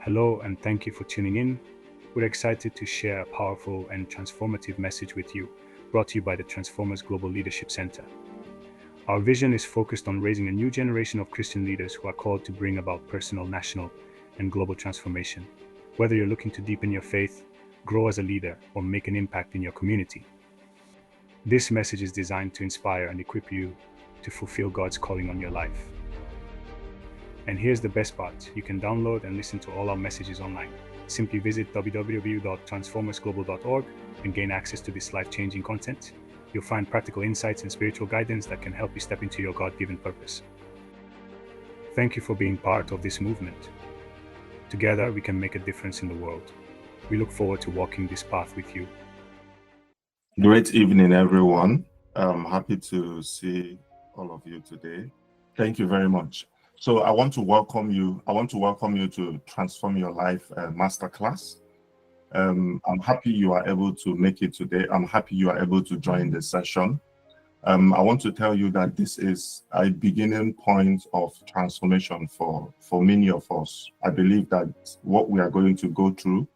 Hello, and thank you for tuning in. We're excited to share a powerful and transformative message with you, brought to you by the Transformers Global Leadership Center. Our vision is focused on raising a new generation of Christian leaders who are called to bring about personal, national, and global transformation. Whether you're looking to deepen your faith, grow as a leader, or make an impact in your community, this message is designed to inspire and equip you to fulfill God's calling on your life. And here's the best part: you can download and listen to all our messages online. Simply visit www.transformersglobal.org and gain access to this life changing content. You'll find practical insights and spiritual guidance that can help you step into your God given purpose. Thank you for being part of this movement. Together, we can make a difference in the world. We look forward to walking this path with you. Great evening, everyone. I'm happy to see all of you today. Thank you very much. So I want to welcome you. To Transform Your Life Masterclass. I'm happy you are able to make it today. I'm happy you are able to join the session. I want to tell you that this is a beginning point of transformation for many of us. I believe that what we are going to go through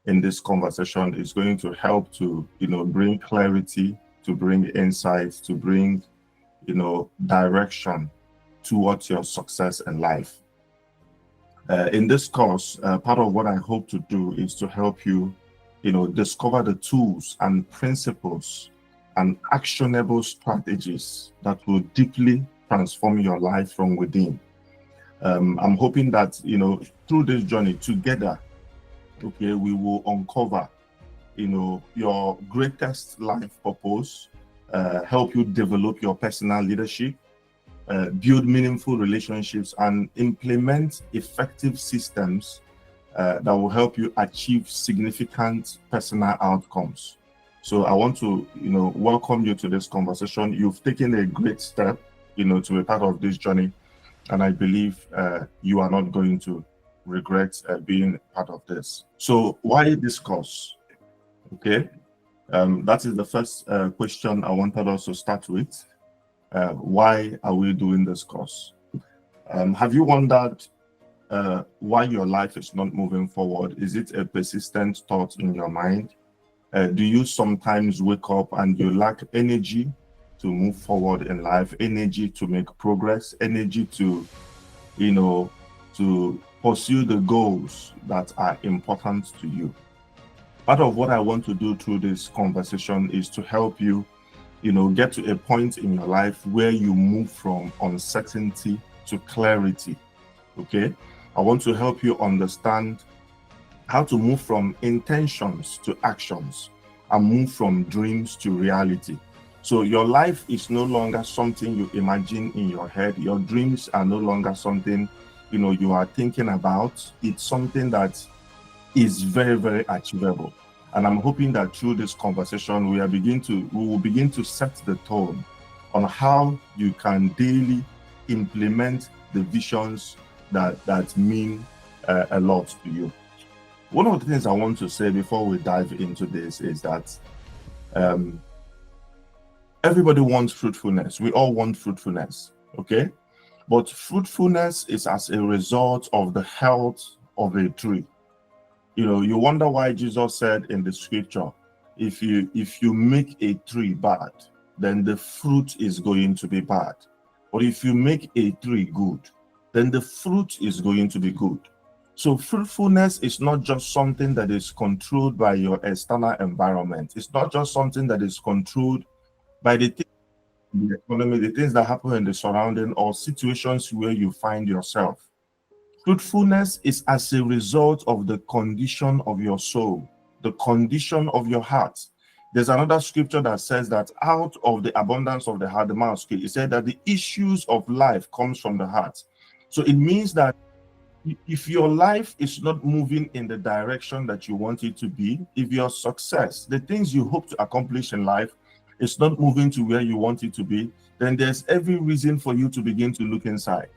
in this conversation is going to help to, bring clarity, to bring insights, to bring, direction towards your success in life. In this course, part of what I hope to do is to help you, discover the tools and principles and actionable strategies that will deeply transform your life from within. I'm hoping that, through this journey together, we will uncover, your greatest life purpose, help you develop your personal leadership, build meaningful relationships, and implement effective systems that will help you achieve significant personal outcomes. So I want to, welcome you to this conversation. You've taken a great step, to be part of this journey, and I believe you are not going to regret being part of this. So why this course? Okay, that is the first question I wanted us to start with. Why are we doing this course? Have you wondered why your life is not moving forward? Is it a persistent thought in your mind? Do you sometimes wake up and you lack energy to move forward in life, energy to make progress, energy to, to pursue the goals that are important to you? Part of what I want to do through this conversation is to help you, get to a point in your life where you move from uncertainty to clarity. Okay, I want to help you understand how to move from intentions to actions and move from dreams to reality. So your life is no longer something you imagine in your head. Your dreams are no longer something you are thinking about. It's something that is very, very achievable. And I'm hoping that through this conversation, we will begin to set the tone on how you can daily implement the visions that mean a lot to you. One of the things I want to say before we dive into this is that everybody wants fruitfulness. We all want fruitfulness, okay? But fruitfulness is as a result of the health of a tree. You wonder why Jesus said in the scripture, if you make a tree bad, then the fruit is going to be bad. But if you make a tree good, then the fruit is going to be good. So fruitfulness is not just something that is controlled by your external environment. It's not just something that is controlled by the things in the economy, the things that happen in the surrounding or situations where you find yourself. Fruitfulness is as a result of the condition of your soul, the condition of your heart. There's another scripture that says that out of the abundance of the heart, the mouth speaks. It said that the issues of life comes from the heart. So it means that if your life is not moving in the direction that you want it to be, if your success, the things you hope to accomplish in life, is not moving to where you want it to be, then there's every reason for you to begin to look inside.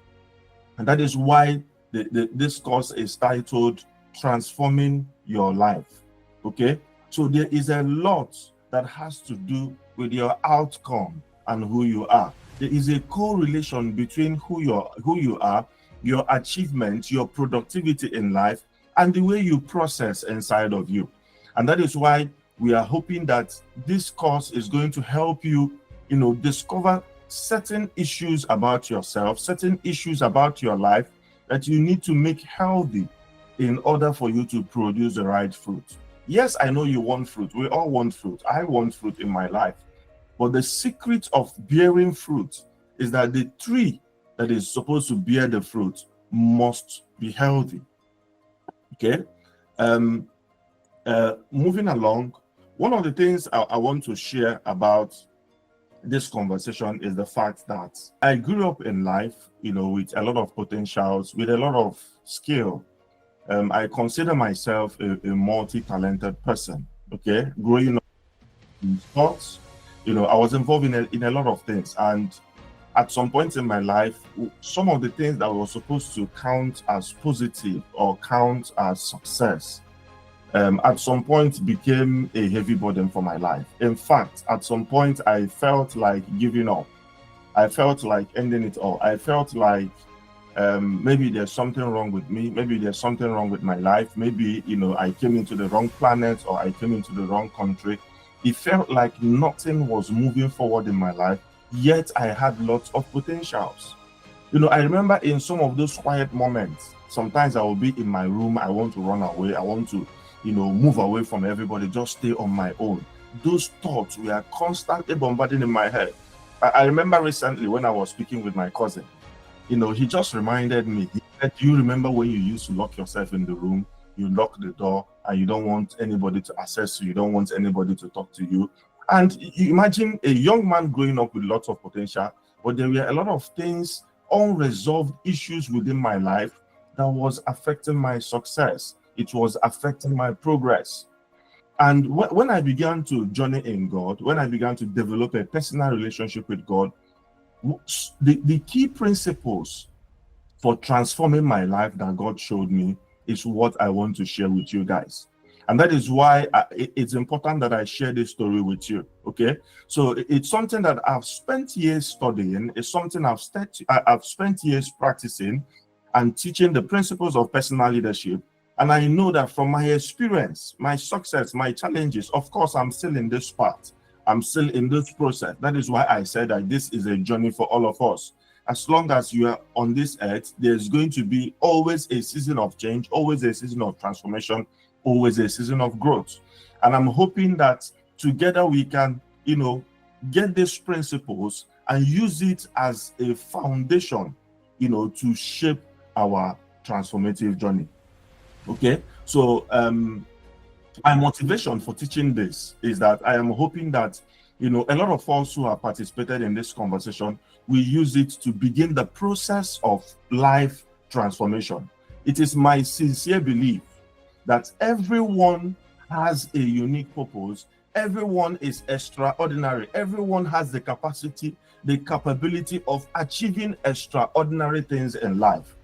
And that is why this course is titled Transforming Your Life. Okay, so there is a lot that has to do with your outcome and who you are. There is a correlation between who you are, your achievement, your productivity in life, and the way you process inside of you. And that is why we are hoping that this course is going to help you, discover certain issues about yourself, certain issues about your life that you need to make healthy in order for you to produce the right fruit. Yes, I know you want fruit. We all want fruit. I want fruit in my life. But the secret of bearing fruit is that the tree that is supposed to bear the fruit must be healthy. Okay? Moving along, one of the things I want to share about this conversation is the fact that I grew up in life, with a lot of potentials, with a lot of skill. I consider myself a multi-talented person. Okay, growing up in sports, I was involved in a lot of things, and at some point in my life, some of the things that were supposed to count as positive or count as success, at some point became a heavy burden for my life. In fact, at some point, I felt like giving up. I felt like ending it all. I felt like maybe there's something wrong with me. Maybe there's something wrong with my life. Maybe, I came into the wrong planet, or I came into the wrong country. It felt like nothing was moving forward in my life, yet I had lots of potentials. I remember in some of those quiet moments, sometimes I will be in my room, I want to run away, I want to, move away from everybody, just stay on my own. Those thoughts were constantly bombarding in my head. I remember recently when I was speaking with my cousin, he just reminded me, he said, do you remember when you used to lock yourself in the room, you lock the door, and you don't want anybody to access you, you don't want anybody to talk to you? And you imagine a young man growing up with lots of potential, but there were a lot of things, unresolved issues within my life that was affecting my success. It was affecting my progress. And when I began to journey in God, when I began to develop a personal relationship with God, the key principles for transforming my life that God showed me is what I want to share with you guys. And that is why it's important that I share this story with you. Okay, so it's something that I've spent years studying. It's something I've spent years practicing and teaching the principles of personal leadership. And I know that from my experience, my success, my challenges, of course, I'm still in this part. I'm still in this process. That is why I said that this is a journey for all of us. As long as you are on this earth, there's going to be always a season of change, always a season of transformation, always a season of growth. And I'm hoping that together we can, get these principles and use it as a foundation, to shape our transformative journey. Okay, so my motivation for teaching this is that I am hoping that, a lot of us who have participated in this conversation, we use it to begin the process of life transformation. It is my sincere belief that everyone has a unique purpose. Everyone is extraordinary. Everyone has the capacity, the capability of achieving extraordinary things in life.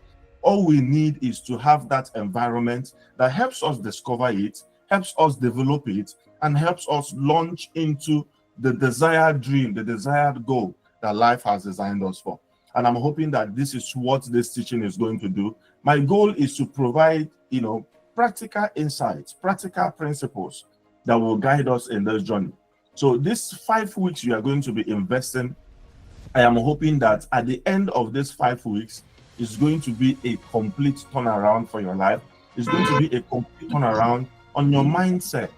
All we need is to have that environment that helps us discover it, helps us develop it, and helps us launch into the desired dream, the desired goal that life has designed us for. And I'm hoping that this is what this teaching is going to do. My goal is to provide, practical insights, practical principles that will guide us in this journey. So these 5 weeks you are going to be investing, I am hoping that at the end of these 5 weeks, is going to be a complete turnaround for your life. It's going to be a complete turnaround on your mindset,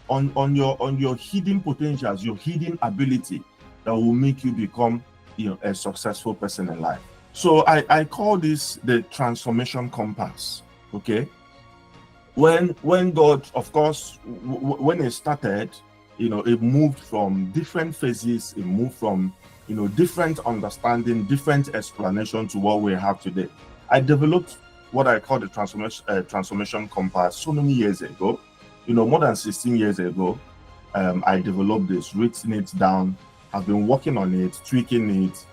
on your hidden potentials, your hidden ability that will make you become a successful person in life. So I call this the transformation compass. Okay, when God, of course, when it started, it moved from different phases. It moved from different understanding, different explanation to what we have today. I developed what I call the transformation compass so many years ago. More than 16 years ago, I developed this, written it down. I've been working on it, tweaking it,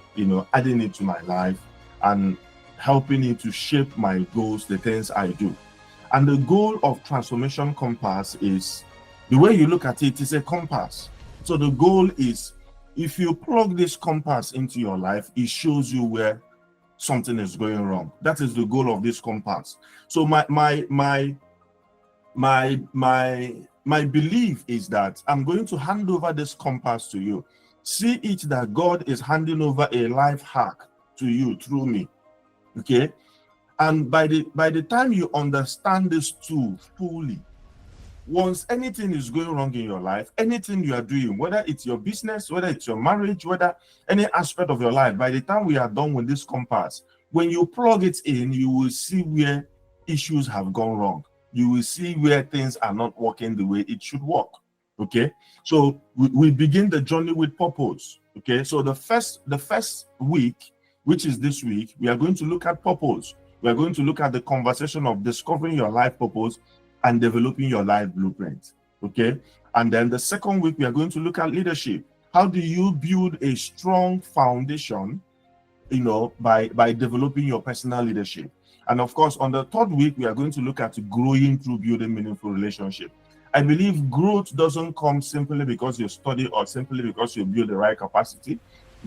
adding it to my life, and helping it to shape my goals, the things I do. And the goal of transformation compass is, the way you look at it is a compass. So the goal is, if you plug this compass into your life, it shows you where something is going wrong. That is the goal of this compass. So my my belief is that I'm going to hand over this compass to you. See it that God is handing over a life hack to you through me. Okay, and by the time you understand this tool fully, once anything is going wrong in your life, anything you are doing, whether it's your business, whether it's your marriage, whether any aspect of your life, by the time we are done with this compass, when you plug it in, you will see where issues have gone wrong. You will see where things are not working the way it should work. Okay, so we begin the journey with purpose. Okay, so the first week, which is this week, we are going to look at purpose. We are going to look at the conversation of discovering your life purpose and developing your life blueprint. Okay, and then the second week we are going to look at leadership. How do you build a strong foundation, by developing your personal leadership? And of course, on the third week we are going to look at growing through building meaningful relationship. I believe growth doesn't come simply because you study or simply because you build the right capacity.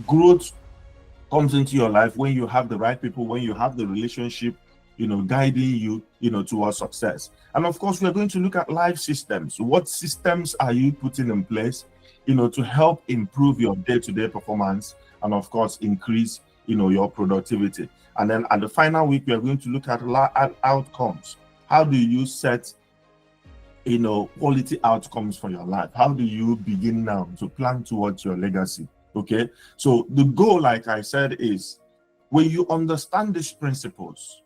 Growth comes into your life when you have the right people, when you have the relationship, guiding you, towards success. And of course, we are going to look at life systems. What systems are you putting in place, to help improve your day-to-day performance and of course increase, your productivity. And then at the final week, we are going to look at outcomes. How do you set quality outcomes for your life? How do you begin now to plan towards your legacy? Okay, so the goal, like I said, is when you understand these principles,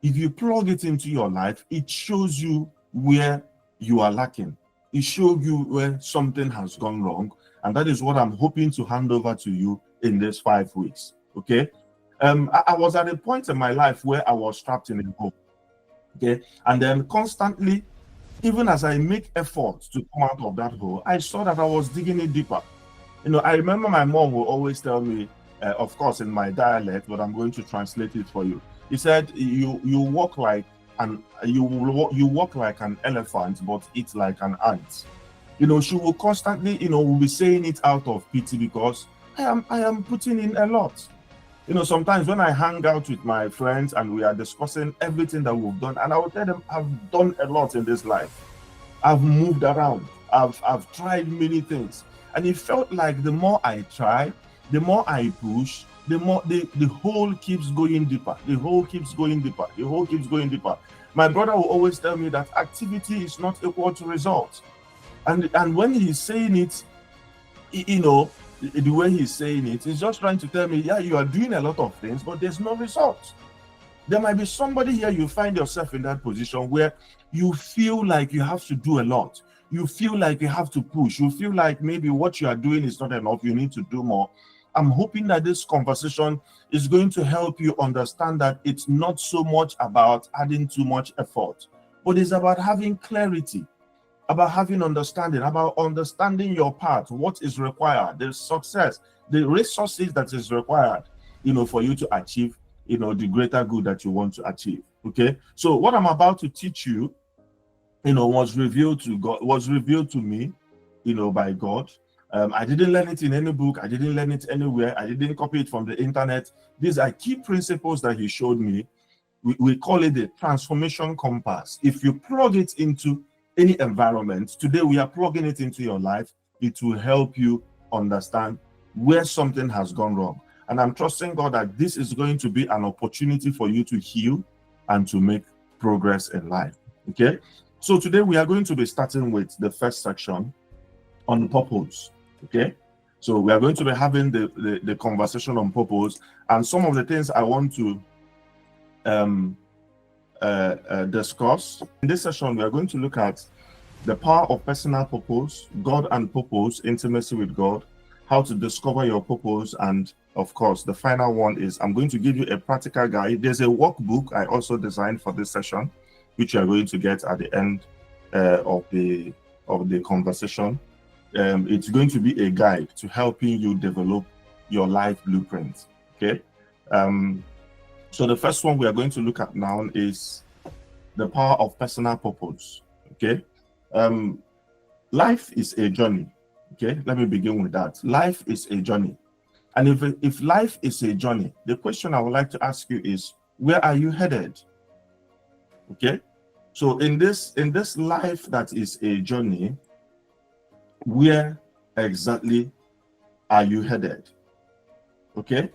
if you plug it into your life, it shows you where you are lacking. It shows you where something has gone wrong. And that is what I'm hoping to hand over to you in these 5 weeks. Okay, I was at a point in my life where I was trapped in a hole. Okay, and then constantly, even as I make efforts to come out of that hole, I saw that I was digging it deeper. I remember my mom will always tell me, of course in my dialect, but I'm going to translate it for you. He said, you walk like you walk like an elephant, but eat like an ant. She will constantly, will be saying it out of pity, because I am putting in a lot. Sometimes when I hang out with my friends and we are discussing everything that we've done, and I will tell them, I've done a lot in this life. I've moved around. I've tried many things. And it felt like the more I try, the more I push, the more the hole keeps going deeper. The hole keeps going deeper. The hole keeps going deeper. My brother will always tell me that activity is not equal to results. And when he's saying it, the way he's saying it, he's just trying to tell me, yeah, you are doing a lot of things, but there's no results. There might be somebody here, you find yourself in that position where you feel like you have to do a lot. You feel like you have to push. You feel like maybe what you are doing is not enough. You need to do more. I'm hoping that this conversation is going to help you understand that it's not so much about adding too much effort, but it's about having clarity, about having understanding, about understanding your part, what is required, the success, the resources that is required, for you to achieve, the greater good that you want to achieve. Okay. So what I'm about to teach you, was revealed to me, by God. I didn't learn it in any book. I didn't learn it anywhere. I didn't copy it from the internet. These are key principles that he showed me. We call it the transformation compass. If you plug it into any environment, today we are plugging it into your life, it will help you understand where something has gone wrong. And I'm trusting God that this is going to be an opportunity for you to heal and to make progress in life. Okay. So today we are going to be starting with the first section on purpose. Okay. So we are going to be having the conversation on purpose, and some of the things I want to discuss. In this session, we are going to look at the power of personal purpose, God and purpose, intimacy with God, how to discover your purpose, and of course, the final one is I'm going to give you a practical guide. There's a workbook I also designed for this session, which you are going to get at the end of the conversation. It's going to be a guide to helping you develop your life blueprint. Okay. So the first one we are going to look at now is the power of personal purpose. Okay. Life is a journey. Okay. Let me begin with that. Life is a journey. And if life is a journey, the question I would like to ask you is, where are you headed? Okay. So in this life that is a journey, where exactly are you headed? Okay.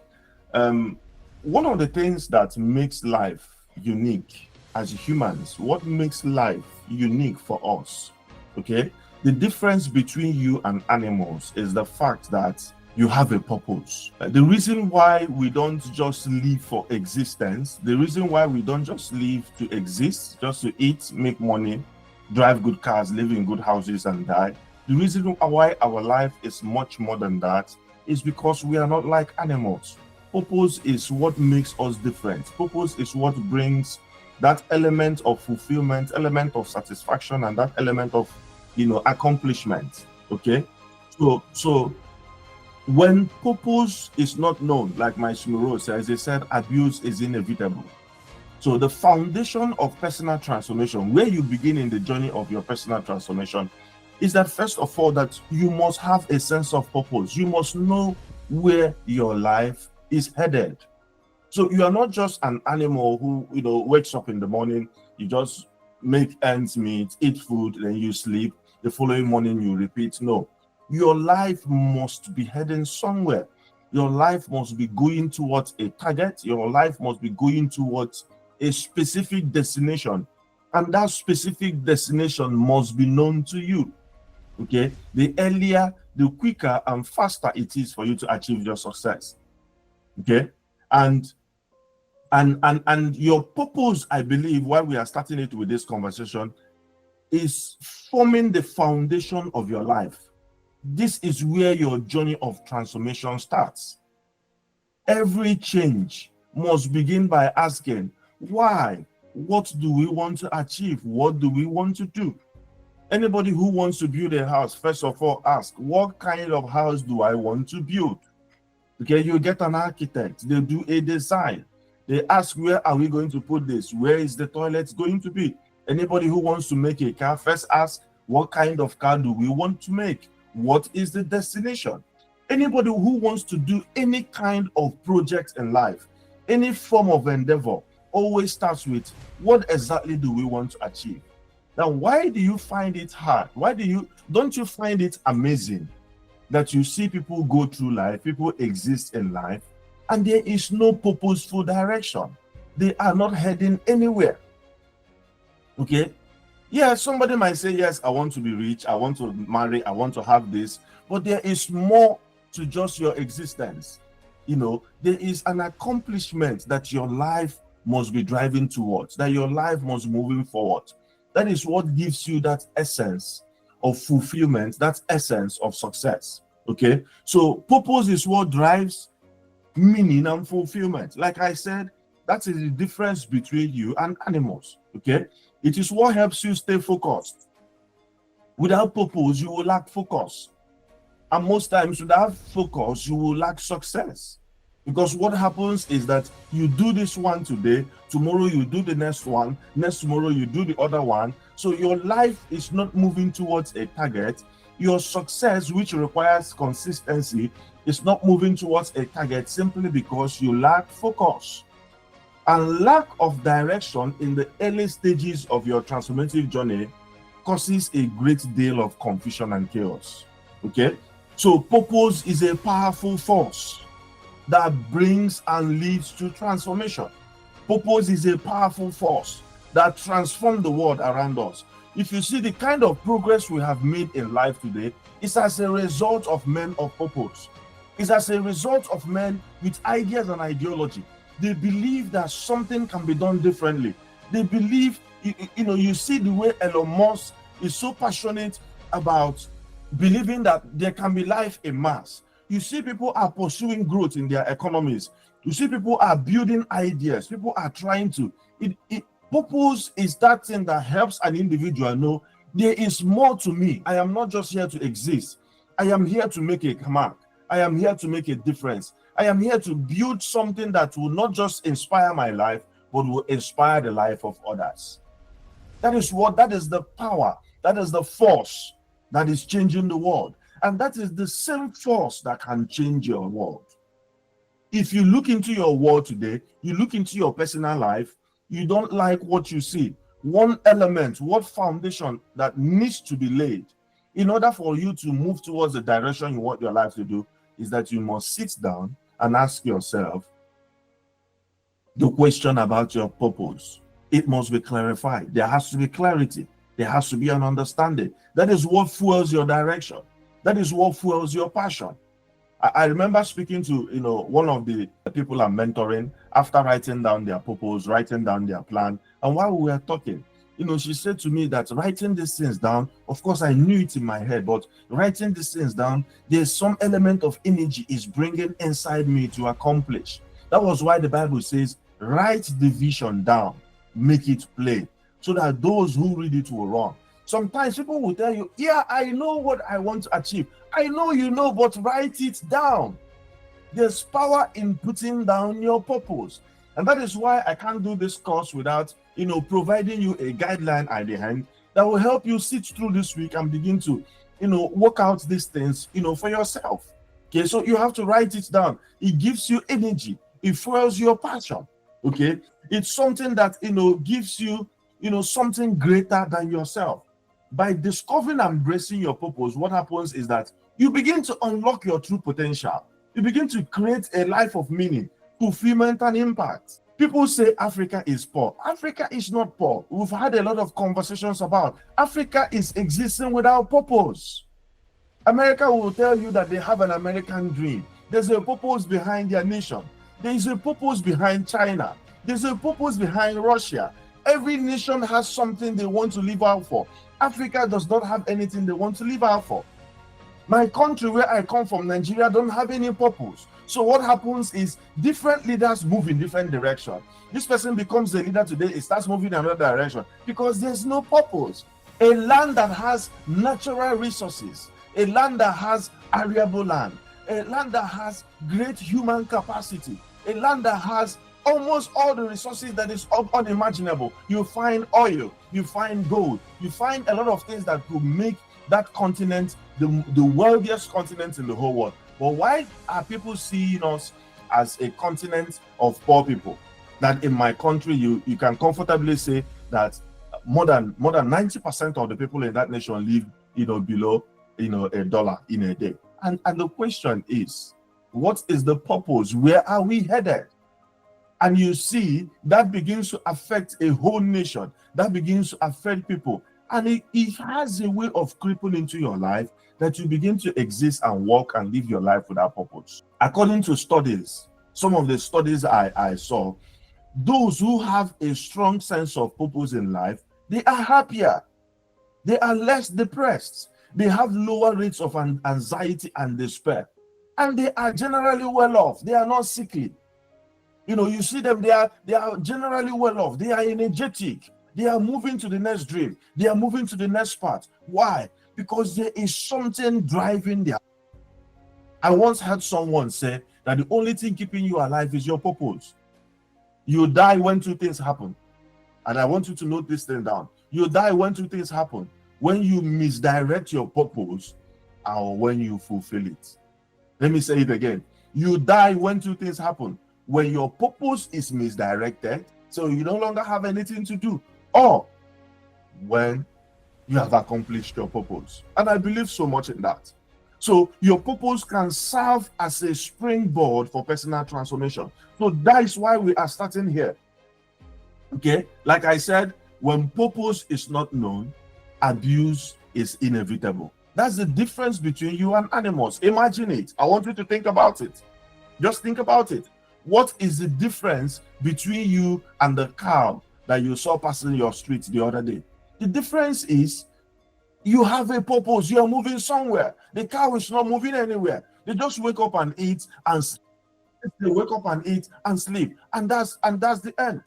One of the things that makes life unique as humans, what makes life unique for us, okay, the difference between you and animals is the fact that you have a purpose. The reason why we don't just live for existence, the reason why we don't just live to exist, just to eat, make money, drive good cars, live in good houses and die, the reason why our life is much more than that is because we are not like animals. Purpose is what makes us different. Purpose is what brings that element of fulfillment, element of satisfaction, and that element of, accomplishment. Okay. So when purpose is not known, like my Smuro says, they said abuse is inevitable. So the foundation of personal transformation, where you begin in the journey of your personal transformation, is that first of all, that you must have a sense of purpose. You must know where your life is headed. So you are not just an animal who, wakes up in the morning, you just make ends meet, eat food, then you sleep. The following morning you repeat. No, your life must be heading somewhere. Your life must be going towards a target. Your life must be going towards a specific destination. And that specific destination must be known to you. Okay, the earlier, the quicker and faster it is for you to achieve your success. Okay, and your purpose, I believe, while we are starting it with this conversation, is forming the foundation of your life. This is where your journey of transformation starts. Every change must begin by asking, why? What do we want to achieve? What do we want to do? Anybody who wants to build a house, first of all, ask, what kind of house do I want to build? Okay, you get an architect, they do a design. They ask, where are we going to put this? Where is the toilet going to be? Anybody who wants to make a car, first ask, what kind of car do we want to make? What is the destination? Anybody who wants to do any kind of project in life, any form of endeavor, always starts with, what exactly do we want to achieve? Now, why do you find it hard? Don't you find it amazing that you see people go through life, people exist in life, and there is no purposeful direction? They are not heading anywhere. Okay? Yeah, somebody might say, yes, I want to be rich, I want to marry, I want to have this, but there is more to just your existence. There is an accomplishment that your life must be driving towards, that your life must be moving forward. That is what gives you that essence of fulfillment, that essence of success. Okay, so purpose is what drives meaning and fulfillment. Like I said, that is the difference between you and animals. Okay, it is what helps you stay focused. Without purpose, you will lack focus, and most times without focus, you will lack success. Because what happens is that you do this one today, tomorrow you do the next one, next tomorrow you do the other one. So your life is not moving towards a target. Your success, which requires consistency, is not moving towards a target simply because you lack focus. And lack of direction in the early stages of your transformative journey causes a great deal of confusion and chaos. Okay? So purpose is a powerful force that brings and leads to transformation. Purpose is a powerful force that transforms the world around us. If you see the kind of progress we have made in life today, it's as a result of men of purpose. It's as a result of men with ideas and ideology. They believe that something can be done differently. They believe, you see the way Elon Musk is so passionate about believing that there can be life in Mars. You see people are pursuing growth in their economies. You see people are building ideas. People are trying to. Purpose is that thing that helps an individual know there is more to me. I am not just here to exist. I am here to make a mark. I am here to make a difference. I am here to build something that will not just inspire my life, but will inspire the life of others. That is the power, that is the force that is changing the world. And that is the same force that can change your world. If you look into your world today, you look into your personal life, you don't like what you see. one element, what foundation that needs to be laid in order for you to move towards the direction you want your life to do is that you must sit down and ask yourself the question about your purpose. It must be clarified. There has to be clarity. There has to be an understanding. That is what fuels your direction. That is what fuels your passion. I remember speaking to one of the people I'm mentoring after writing down their purpose, writing down their plan, and while we were talking, she said to me that writing these things down, of course I knew it in my head, but writing these things down, there's some element of energy is bringing inside me to accomplish. That was why the Bible says, write the vision down, make it plain, so that those who read it will run. Sometimes people will tell you, yeah, I know what I want to achieve. I know you know, but write it down. There's power in putting down your purpose. And that is why I can't do this course without, providing you a guideline at the end that will help you sit through this week and begin to, work out these things, for yourself. Okay, so you have to write it down. It gives you energy. It fuels your passion. Okay, it's something that, gives you, something greater than yourself. By discovering and embracing your purpose, what happens is that you begin to unlock your true potential. You begin to create a life of meaning, fulfillment, and impact. People say Africa is poor. Africa is not poor. We've had a lot of conversations about Africa is existing without purpose. America will tell you that they have an American dream. There's a purpose behind their nation. There is a purpose behind China. There's a purpose behind Russia. Every nation has something they want to live out for. Africa does not have anything they want to live out for. My country, where I come from, Nigeria, don't have any purpose. So what happens is different leaders move in different directions. This person becomes the leader today, it starts moving in another direction because there's no purpose. A land that has natural resources, a land that has arable land, a land that has great human capacity, a land that has almost all the resources that is unimaginable. You find oil, you find gold, you find a lot of things that could make that continent the wealthiest continent in the whole world. But why are people seeing us as a continent of poor people? That in my country, you can comfortably say that more than 90% of the people in that nation live below $1 in a day. And the question is, what is the purpose? Where are we headed? And you see, that begins to affect a whole nation. That begins to affect people. And it has a way of creeping into your life that you begin to exist and walk and live your life without purpose. According to studies, some of the studies I saw, those who have a strong sense of purpose in life, they are happier. They are less depressed. They have lower rates of anxiety and despair. And they are generally well off. They are not sickly. You see them, they are generally well off. They are energetic. They are moving to the next dream. They are moving to the next part. Why? Because there is something driving them. I once heard someone say that the only thing keeping you alive is your purpose. You die when two things happen. And I want you to note this thing down. You die when two things happen. When you misdirect your purpose or when you fulfill it. Let me say it again. You die when two things happen. When your purpose is misdirected, so you no longer have anything to do, or when you have accomplished your purpose. And I believe so much in that. So your purpose can serve as a springboard for personal transformation. So that is why we are starting here. Okay, like I said, when purpose is not known, abuse is inevitable. That's the difference between you and animals. Imagine it. I want you to think about it. Just think about it. What is the difference between you and the cow that you saw passing your street the other day? The difference is you have a purpose. You are moving somewhere. The cow is not moving anywhere. They just wake up and eat and sleep. They wake up and eat and sleep, and that's the end.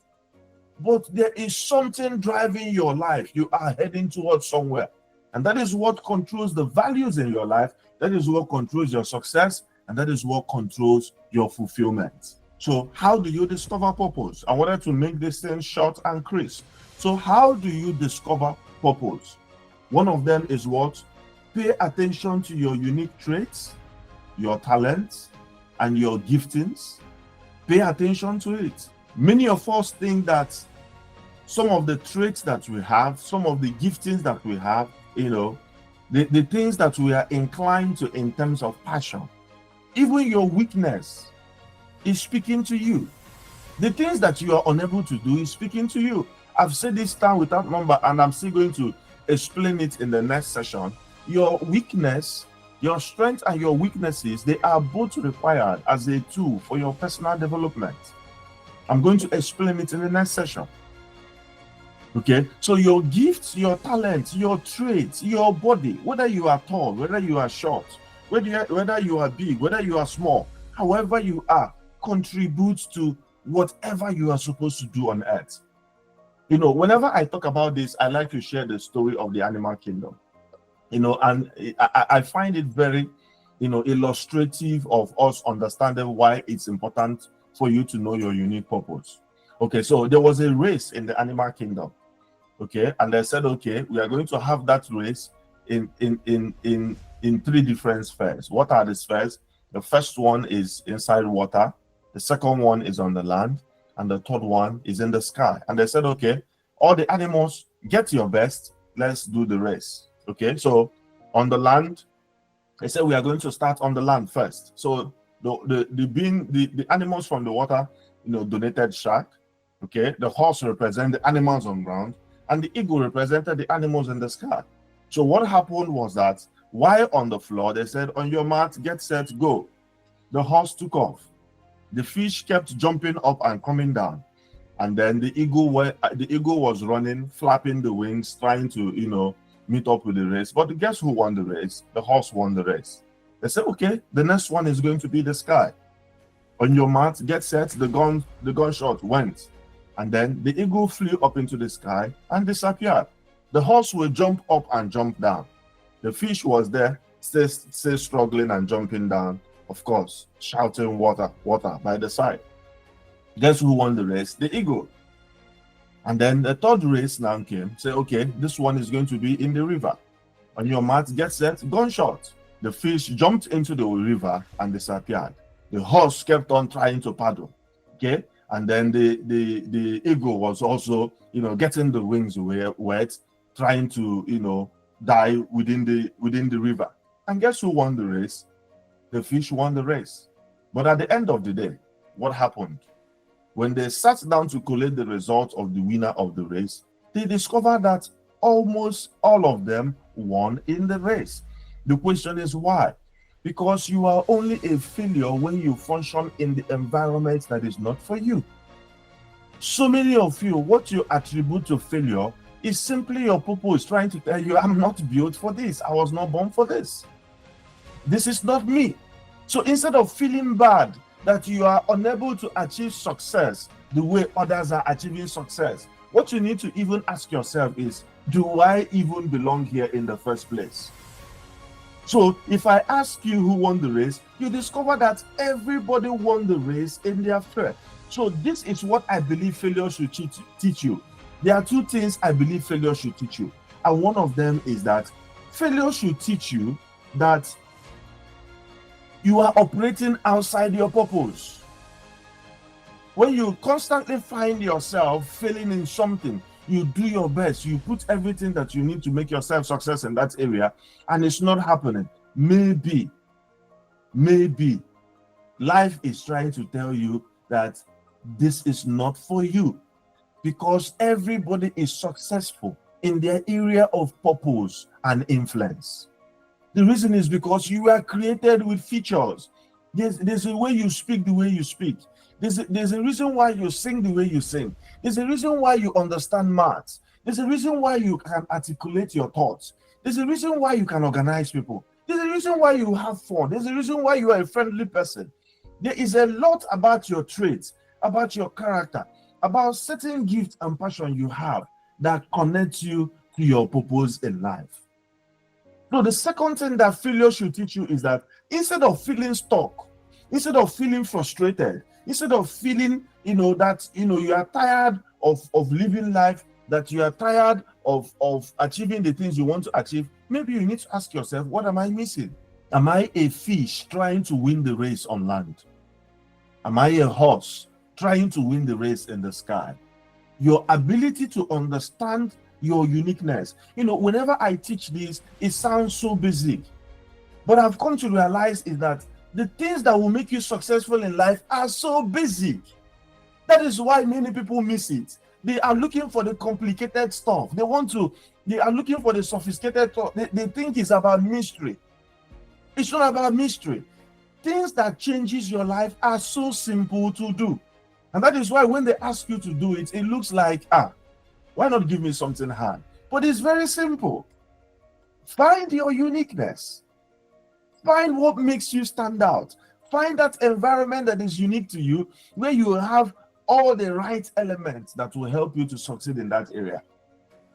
But there is something driving your life. You are heading towards somewhere, and that is what controls the values in your life. That is what controls your success, and that is what controls your fulfillment. So how do you discover purpose? I wanted to make this thing short and crisp. So how do you discover purpose? One of them is what? Pay attention to your unique traits, your talents, and your giftings. Pay attention to it. Many of us think that some of the traits that we have, some of the giftings that we have, the things that we are inclined to in terms of passion. Even your weakness is speaking to you. The things that you are unable to do is speaking to you. I've said this time without number, and I'm still going to explain it in the next session. Your weakness, your strength and your weaknesses, they are both required as a tool for your personal development. I'm going to explain it in the next session. Okay, so your gifts, your talents, your traits, your body, whether you are tall, whether you are short, whether you are big, whether you are small, however you are, contributes to whatever you are supposed to do on earth. Whenever I talk about this, I like to share the story of the animal kingdom. And I find it very, illustrative of us understanding why it's important for you to know your unique purpose. Okay, so there was a race in the animal kingdom. Okay, and they said, okay, we are going to have that race in 3 different spheres. What are the spheres? The first one is inside water, the second one is on the land, and the third one is in the sky. And they said, okay, all the animals, get your best, let's do the race. Okay, so on the land, they said we are going to start on the land first. So the animals from the water, donated shark. Okay, the horse represent the animals on ground, and the eagle represented the animals in the sky. So what happened was that while on the floor, they said, on your mat, get set, go. The horse took off. The fish kept jumping up and coming down. And then the eagle was running, flapping the wings, trying to, meet up with the race. But guess who won the race? The horse won the race. They said, okay, the next one is going to be the sky. On your mat, get set, the gunshot went. And then the eagle flew up into the sky and disappeared. The horse will jump up and jump down. The fish was there, still struggling and jumping down, of course, shouting water, water by the side. Guess who won the race? The eagle. And then the third race now came. Say, okay, this one is going to be in the river. On your mat, get set, gunshot. The fish jumped into the river and disappeared. The horse kept on trying to paddle. Okay, and then the eagle was also, getting the wings wet, trying to, die within the river. And guess who won the race? The fish won the race. But at the end of the day, what happened? When they sat down to collate the results of the winner of the race, they discovered that almost all of them won in the race. The question is why? Because you are only a failure when you function in the environment that is not for you. So many of you, what you attribute to failure is simply your purpose trying to tell you, I'm not built for this. I was not born for this. This is not me. So instead of feeling bad that you are unable to achieve success the way others are achieving success, what you need to even ask yourself is, do I even belong here in the first place? So if I ask you who won the race, you discover that everybody won the race in their fair. So this is what I believe failure should teach you. There are 2 things I believe failure should teach you. And one of them is that failure should teach you that you are operating outside your purpose. When you constantly find yourself failing in something, you do your best, you put everything that you need to make yourself success in that area, and it's not happening. Maybe life is trying to tell you that this is not for you, because everybody is successful in their area of purpose and influence. The reason is because you are created with features. There's a way you speak the way you speak. There's a reason why you sing the way you sing. There's a reason why you understand maths. There's a reason why you can articulate your thoughts. There's a reason why you can organize people. There's a reason why you have fun. There's a reason why you are a friendly person. There is a lot about your traits, about your character, about certain gifts and passion you have that connect you to your purpose in life. So the second thing that failure should teach you is that instead of feeling stuck, instead of feeling frustrated, instead of feeling, that, you are tired of living life, that you are tired of achieving the things you want to achieve, maybe you need to ask yourself, what am I missing? Am I a fish trying to win the race on land? Am I a horse trying to win the race in the sky? Your ability to understand your uniqueness. Whenever I teach this, it sounds so basic. But I've come to realize is that the things that will make you successful in life are so basic. That is why many people miss it. They are looking for the complicated stuff. They are looking for the sophisticated stuff. They think it's about mystery. It's not about mystery. Things that changes your life are so simple to do. And that is why when they ask you to do it, it looks like, why not give me something hard? But it's very simple. Find your uniqueness. Find what makes you stand out. Find that environment that is unique to you, where you have all the right elements that will help you to succeed in that area.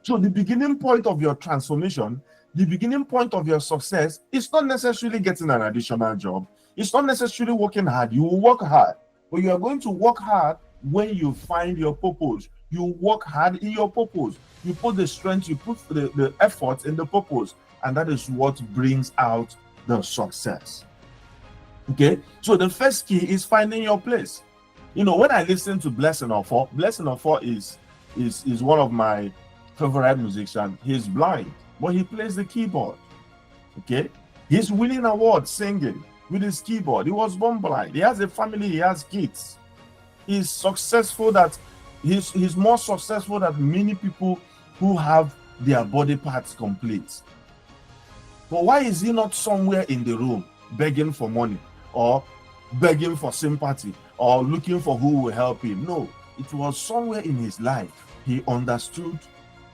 So the beginning point of your transformation, the beginning point of your success is not necessarily getting an additional job. It's not necessarily working hard. You will work hard, but you are going to work hard when you find your purpose. You work hard in your purpose. You put the strength, you put the effort in the purpose, and that is what brings out the success. Okay, so the first key is finding your place. When I listen to Blessing Offor is one of my favorite musicians. He's blind, but he plays the keyboard. Okay, he's winning awards singing with his keyboard. He was born blind. He has a family. He has kids. He's successful. He's more successful than many people who have their body parts complete. But why is he not somewhere in the room begging for money or begging for sympathy or looking for who will help him? No, it was somewhere in his life. He understood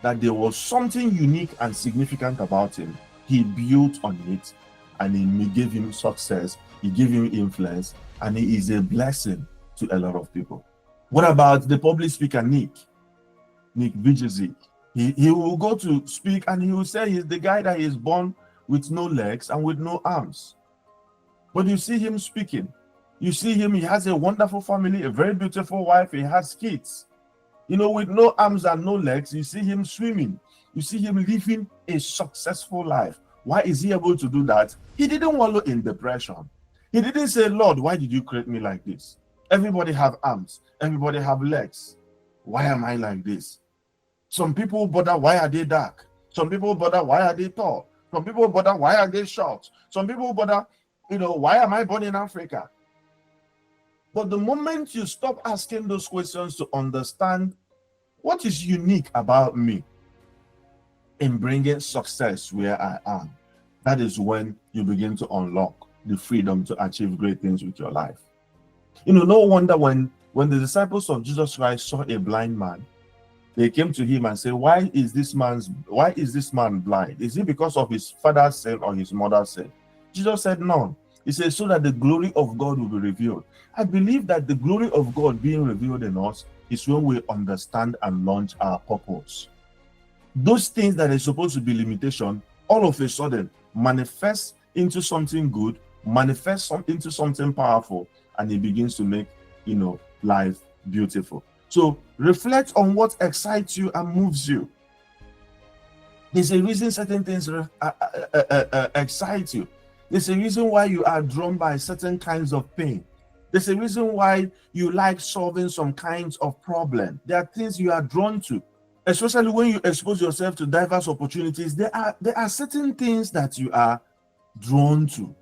that there was something unique and significant about him. He built on it, and he gave him success. He gave him influence, and he is a blessing to a lot of people. What about the public speaker, Nick Vujicic? He will go to speak, and he will say he's the guy that is born with no legs and with no arms. But you see him speaking. You see him, he has a wonderful family, a very beautiful wife, he has kids. With no arms and no legs, you see him swimming. You see him living a successful life. Why is he able to do that? He didn't wallow in depression. He didn't say, Lord, why did you create me like this? Everybody have arms. Everybody have legs. Why am I like this? Some people bother, why are they dark? Some people bother, why are they tall? Some people bother, why are they short? Some people bother, why am I born in Africa? But the moment you stop asking those questions to understand what is unique about me in bringing success where I am, that is when you begin to unlock the freedom to achieve great things with your life. No wonder when the disciples of Jesus Christ saw a blind man, they came to him and said, why is this man blind? Is it because of his father's sin or his mother's sin? Jesus said, no. He says, so that the glory of God will be revealed. I believe that the glory of God being revealed in us is when we understand and launch our purpose. Those things that are supposed to be limitation, all of a sudden manifest into something good, manifest into something powerful, and it begins to make, life beautiful. So reflect on what excites you and moves you. There's a reason certain things excite you. There's a reason why you are drawn by certain kinds of pain. There's a reason why you like solving some kinds of problem. There are things you are drawn to, especially when you expose yourself to diverse opportunities. There are certain things that you are drawn to.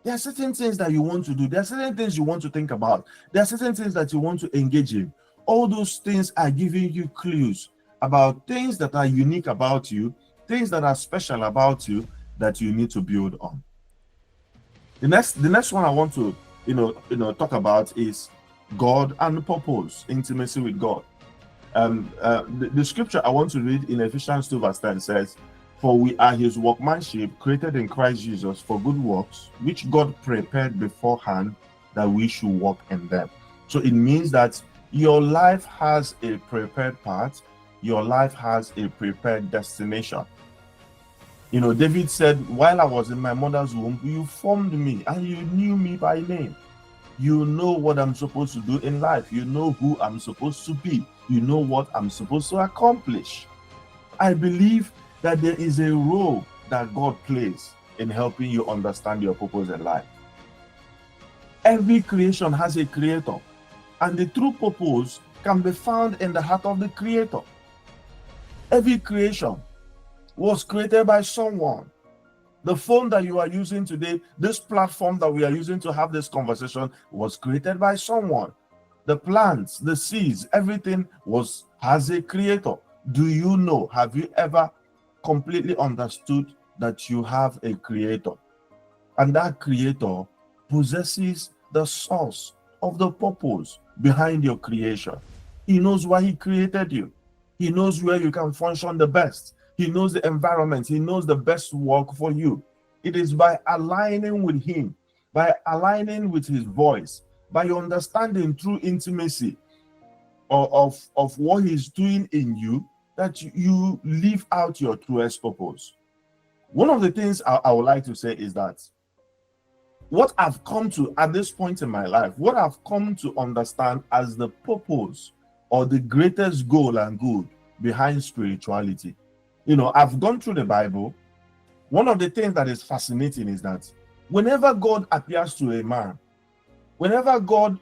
There are certain things that you want to do. There are certain things you want to think about. There are certain things that you want to engage in. All those things are giving you clues about things that are unique about you, things that are special about you that you need to build on. The next one I want to talk about is God and purpose, intimacy with God. The scripture I want to read in Ephesians 2 verse 10 says, for we are his workmanship, created in Christ Jesus for good works, which God prepared beforehand that we should walk in them. So it means that your life has a prepared path, your life has a prepared destination. David said, while I was in my mother's womb, you formed me and you knew me by name. You know what I'm supposed to do in life. You know who I'm supposed to be. You know what I'm supposed to accomplish. I believe that there is a role that God plays in helping you understand your purpose in life. Every creation has a creator, and the true purpose can be found in the heart of the Creator. Every creation was created by someone. The phone that you are using today, this platform that we are using to have this conversation, was created by someone. The plants, the seeds, everything has a creator. Do you know, have you ever completely understood that you have a creator? And that creator possesses the source of the purpose behind your creation. He knows why he created you. He knows where you can function the best. He knows the environment. He knows the best work for you. It is by aligning with him, by aligning with his voice, by understanding through intimacy of what he's doing in you, that you live out your truest purpose. One of the things I would like to say is that what I've come to at this point in my life, what I've come to understand as the purpose or the greatest goal and good behind spirituality. I've gone through the Bible. One of the things that is fascinating is that whenever God appears to a man, whenever God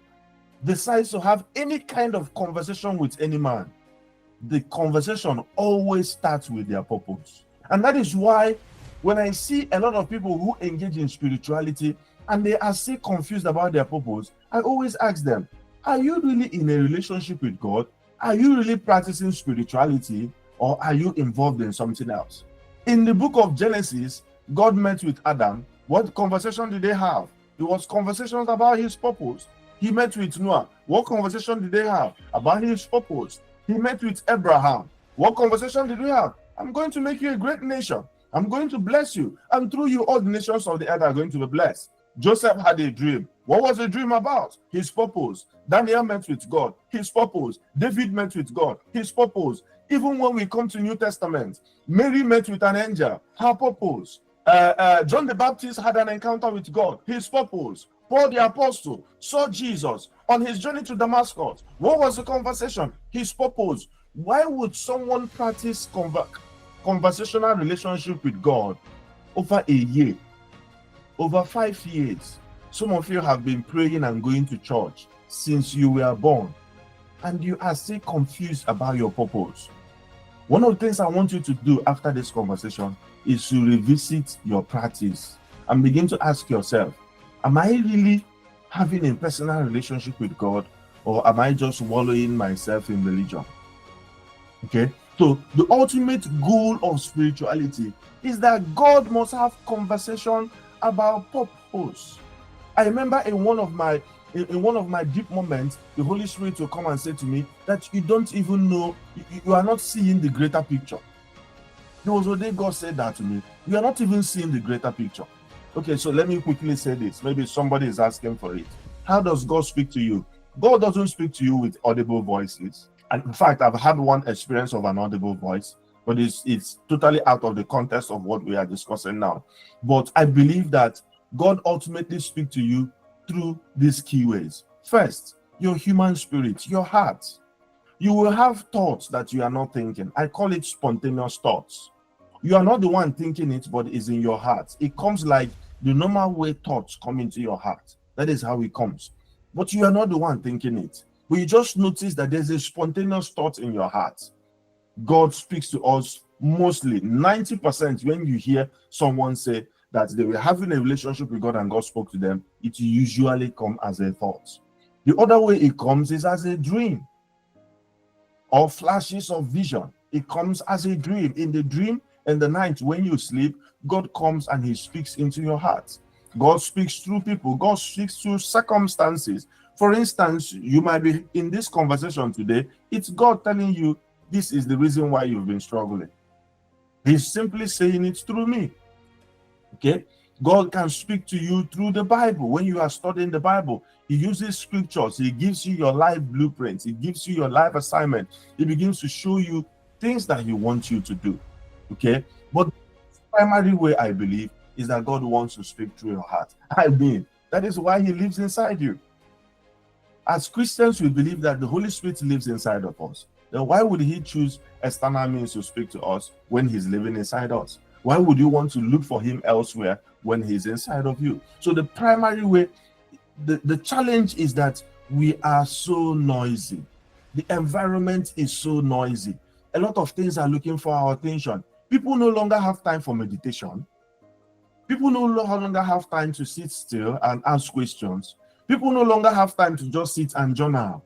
decides to have any kind of conversation with any man, the conversation always starts with their purpose. And that is why when I see a lot of people who engage in spirituality and they are still confused about their purpose, I always ask them, are you really in a relationship with God? Are you really practicing spirituality, or are you involved in something else? In the book of Genesis, God met with Adam. What conversation did they have? It was conversations about his purpose. He met with Noah. What conversation did they have? About his purpose. He met with Abraham. What conversation did we have? I'm going to make you a great nation. I'm going to bless you. And through you, all the nations of the earth are going to be blessed. Joseph had a dream. What was the dream about? His purpose. Daniel met with God. His purpose. David met with God. His purpose. Even when we come to New Testament, Mary met with an angel. Her purpose. John the Baptist had an encounter with God. His purpose. Paul the apostle saw Jesus on his journey to Damascus. What was the conversation? His purpose. Why would someone practice conversational relationship with God over a year, over 5 years? Some of you have been praying and going to church since you were born, and you are still confused about your purpose. One of the things I want you to do after this conversation is to revisit your practice and begin to ask yourself, am I really having a personal relationship with God, or am I just wallowing myself in religion? Okay, so the ultimate goal of spirituality is that God must have conversation about purpose. I remember in one of my deep moments, the Holy Spirit will come and say to me that you don't even know, you are not seeing the greater picture. There was a day God said that to me. You are not even seeing the greater picture. Okay, so let me quickly say this. Maybe somebody is asking for it. How does God speak to you? God doesn't speak to you with audible voices. And in fact, I've had one experience of an audible voice, but it's totally out of the context of what we are discussing now. But I believe that God ultimately speaks to you through these key ways. First, your human spirit, your heart. You will have thoughts that you are not thinking. I call it spontaneous thoughts. You are not the one thinking it, but it's in your heart. It comes like the normal way thoughts come into your heart. That is how it comes. But you are not the one thinking it. But you just notice that there's a spontaneous thought in your heart. God speaks to us mostly 90% when you hear someone say that they were having a relationship with God and God spoke to them, it usually comes as a thought. The other way it comes is as a dream or flashes of vision. It comes as a dream. In the dream and the night when you sleep, God comes and he speaks into your heart. God speaks through people. God speaks through circumstances. For instance, you might be in this conversation today. It's God telling you, this is the reason why you've been struggling. He's simply saying it through me. Okay? God can speak to you through the Bible. When you are studying the Bible, he uses scriptures. He gives you your life blueprints. He gives you your life assignment. He begins to show you things that he wants you to do. Okay? But the primary way, I believe, is that God wants to speak through your heart. I mean, that is why he lives inside you. As Christians, we believe that the Holy Spirit lives inside of us. Then why would he choose external means to speak to us when he's living inside us? Why would you want to look for him elsewhere when he's inside of you? So the primary way, the challenge is that we are so noisy. The environment is so noisy. A lot of things are looking for our attention. People no longer have time for meditation. People no longer have time to sit still and ask questions. People no longer have time to just sit and journal.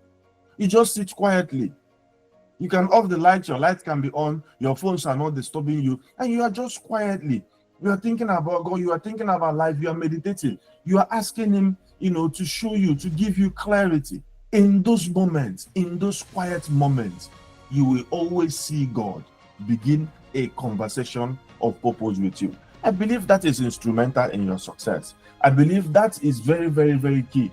You just sit quietly. You can off the light, your light can be on, your phones are not disturbing you, and you are just quietly. You are thinking about God, you are thinking about life, you are meditating, you are asking Him, to show you, to give you clarity. In those moments, in those quiet moments, you will always see God begin a conversation of purpose with you. I believe that is instrumental in your success. I believe that is very, very, very key.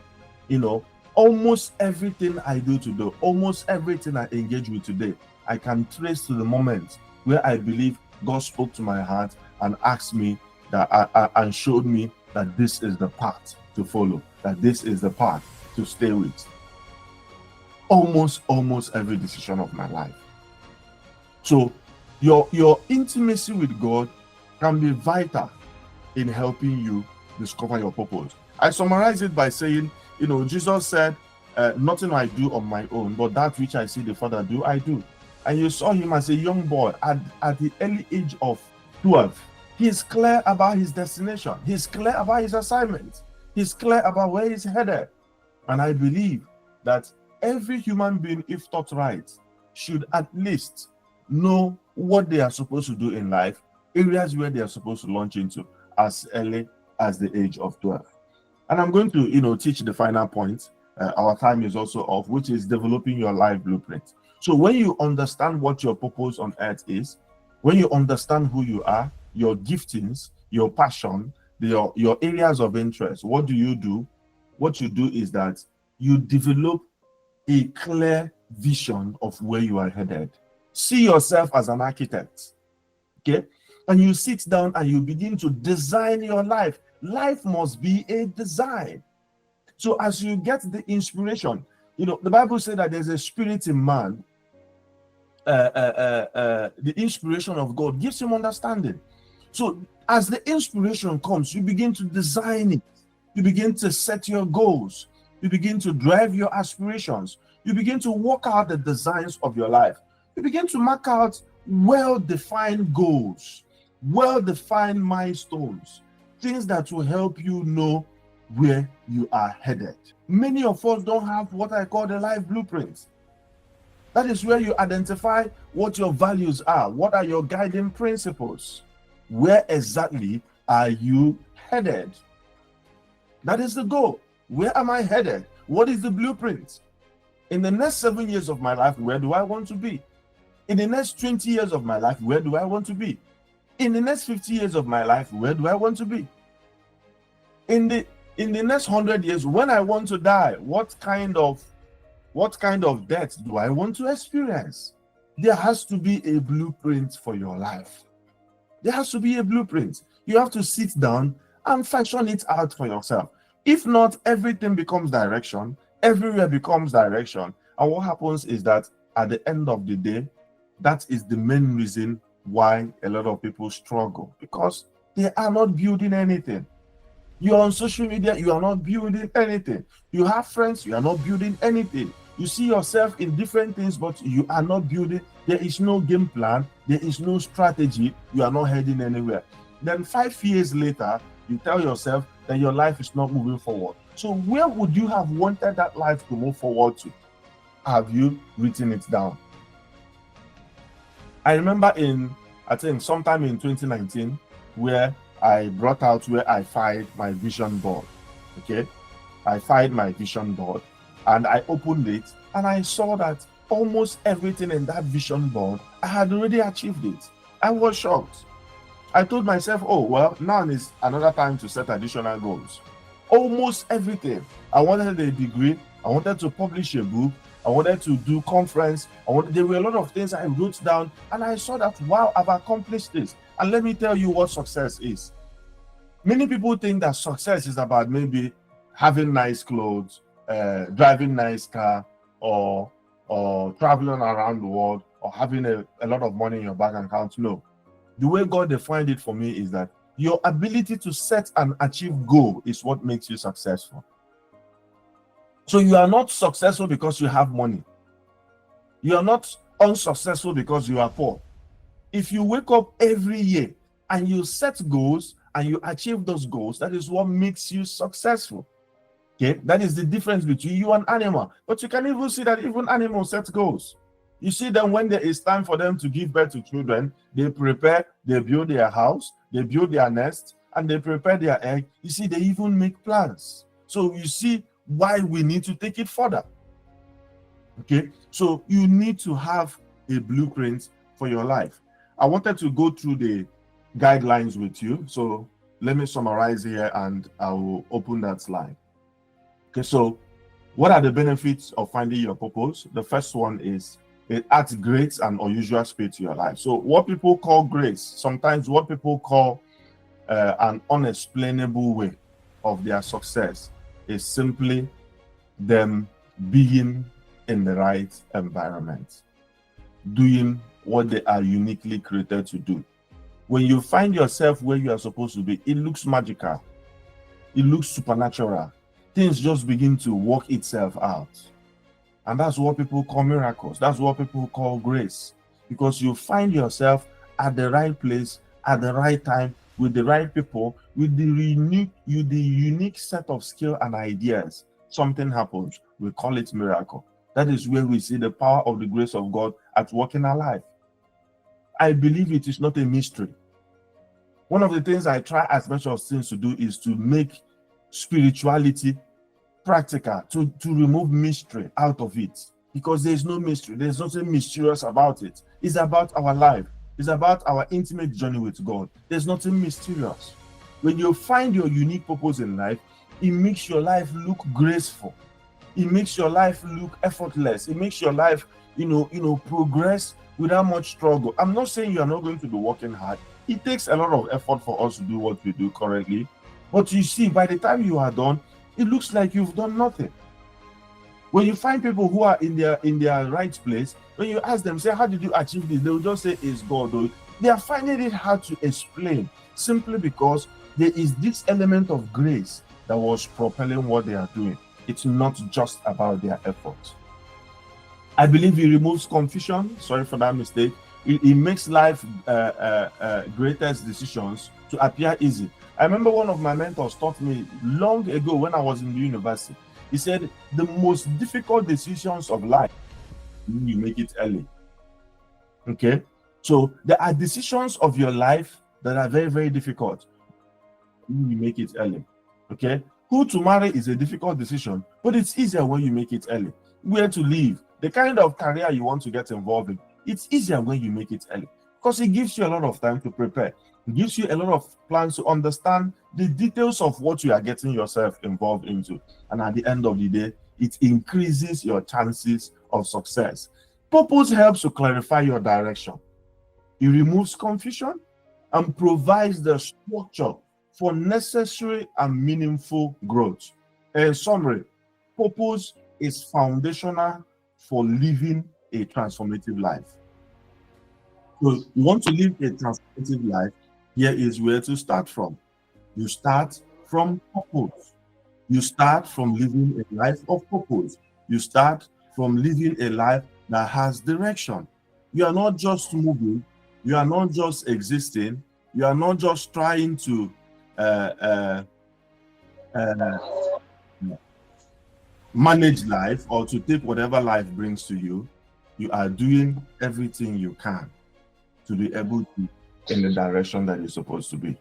Almost everything I do today, almost everything I engage with today, I can trace to the moment where I believe God spoke to my heart and asked me that and showed me that this is the path to follow, that this is the path to stay with. Almost every decision of my life. So your intimacy with God can be vital in helping you discover your purpose. I summarize it by saying, Jesus said, nothing I do on my own, but that which I see the Father do, I do. And you saw him as a young boy at the early age of 12. He's clear about his destination. He's clear about his assignment. He's clear about where he's headed. And I believe that every human being, if taught right, should at least know what they are supposed to do in life, areas where they are supposed to launch into as early as the age of 12. And I'm going to, teach the final point. Our time is also off, which is developing your life blueprint. So when you understand what your purpose on earth is, when you understand who you are, your giftings, your passion, your areas of interest, what do? What you do is that you develop a clear vision of where you are headed. See yourself as an architect, okay? And you sit down and you begin to design your life. Life must be a design. So as you get the inspiration, the Bible says that there's a spirit in man. The inspiration of God gives him understanding. So as the inspiration comes, you begin to design it. You begin to set your goals. You begin to drive your aspirations. You begin to work out the designs of your life. You begin to mark out well-defined goals, well-defined milestones, things that will help you know where you are headed. Many of us don't have what I call the life blueprint. That is where you identify what your values are. What are your guiding principles? Where exactly are you headed? That is the goal. Where am I headed? What is the blueprint? In the next 7 years of my life, where do I want to be? In the next 20 years of my life, where do I want to be? In the next 50 years of my life, where do I want to be? In the next 100 years, when I want to die, what kind of death do I want to experience? There has to be a blueprint for your life. There has to be a blueprint. You have to sit down and fashion it out for yourself. If not, everything becomes direction. Everywhere becomes direction. And what happens is that at the end of the day, that is the main reason why a lot of people struggle, because they are not building anything. You're on social media, you are not building anything. You have friends, you are not building anything. You see yourself in different things, but you are not building. There is no game plan. There is no strategy. You are not heading anywhere. Then 5 years later, you tell yourself that your life is not moving forward. So where would you have wanted that life to move forward to? Have you written it down? I remember I think sometime in 2019, where I brought out where I filed my vision board. Okay, I filed my vision board and I opened it and I saw that almost everything in that vision board, I had already achieved it. I was shocked. I told myself, oh, well, now is another time to set additional goals. Almost everything. I wanted a degree. I wanted to publish a book. I wanted to do conference. There were a lot of things I wrote down and I saw that, wow, I've accomplished this. And let me tell you what success is. Many people think that success is about maybe having nice clothes, driving nice car, or traveling around the world, or having a lot of money in your bank account. No. The way God defined it for me is that your ability to set and achieve goal is what makes you successful. So you are not successful because you have money. You are not unsuccessful because you are poor. If you wake up every year and you set goals and you achieve those goals, that is what makes you successful. Okay, that is the difference between you and animal. But you can even see that even animals set goals. You see them when there is time for them to give birth to children, they prepare, they build their house, they build their nest, and they prepare their egg. You see, they even make plans. So you see why we need to take it further. Okay, so you need to have a blueprint for your life. I wanted to go through the guidelines with you. So let me summarize here and I will open that slide. Okay, so what are the benefits of finding your purpose? The first one is it adds great and unusual speed to your life. So what people call grace, sometimes what people call an unexplainable way of their success is simply them being in the right environment, doing what they are uniquely created to do. When you find yourself where you are supposed to be, it looks magical, it looks supernatural. Things just begin to work itself out. And that's what people call miracles. That's what people call grace. Because you find yourself at the right place, at the right time, with the right people, with the unique set of skill and ideas. Something happens. We call it miracle. That is where we see the power of the grace of God at work in our life. I believe it is not a mystery. One of the things I try as much as things to do is to make spirituality practical, to remove mystery out of it, because there is no mystery. There's nothing mysterious about it. It's about our life. It's about our intimate journey with God. There's nothing mysterious. When you find your unique purpose in life, it makes your life look graceful. It makes your life look effortless. It makes your life, progress without much struggle. I'm not saying you are not going to be working hard. It takes a lot of effort for us to do what we do currently. But you see, by the time you are done, it looks like you've done nothing. When you find people who are in their right place, when you ask them, say, how did you achieve this? They will just say, it's God. They are finding it hard to explain, simply because there is this element of grace that was propelling what they are doing. It's not just about their efforts. I believe it removes confusion. Sorry for that mistake. It makes life greatest decisions to appear easy. I remember one of my mentors taught me long ago when I was in the university. He said, the most difficult decisions of life, you make it early. Okay? So there are decisions of your life that are very, very difficult. You make it early. Okay? Who to marry is a difficult decision, but it's easier when you make it early. Where to live, the kind of career you want to get involved in, it's easier when you make it early, because it gives you a lot of time to prepare. It gives you a lot of plans to understand the details of what you are getting yourself involved into. And at the end of the day, it increases your chances of success. Purpose helps to clarify your direction. It removes confusion and provides the structure for necessary and meaningful growth. In summary, purpose is foundational for living a transformative life. So you want to live a transformative life, here is where to start from. You start from purpose. You start from living a life of purpose. You start from living a life that has direction. You are not just moving. You are not just existing. You are not just trying to manage life or to take whatever life brings to you. You are doing everything you can to be able to in the direction that you're supposed to be.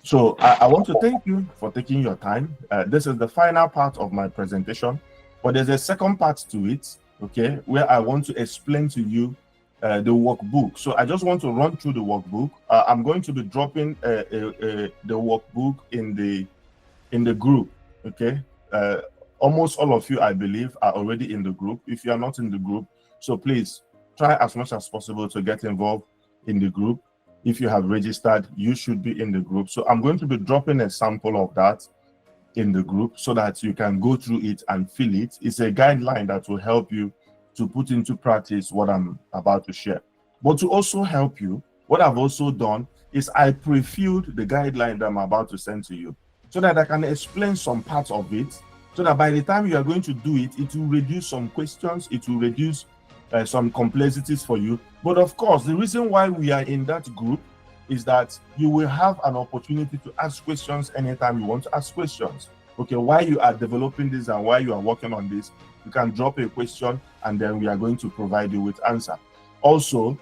So I want to thank you for taking your time. This is the final part of my presentation, but there's a second part to it, okay, where I want to explain to you the workbook. So I just want to run through the workbook. I'm going to be dropping the workbook in the group, okay. Almost all of you, I believe, are already in the group. If you are not in the group, so please try as much as possible to get involved in the group. If you have registered, you should be in the group. So I'm going to be dropping a sample of that in the group so that you can go through it and feel it. It's a guideline that will help you to put into practice what I'm about to share. But to also help you, what I've also done is I pre-filled the guideline that I'm about to send to you so that I can explain some parts of it, so that by the time you are going to do it, it will reduce some questions, it will reduce some complexities for you. But of course, the reason why we are in that group is that you will have an opportunity to ask questions anytime you want to ask questions. Okay, while you are developing this and while you are working on this, you can drop a question and then we are going to provide you with answer. Also,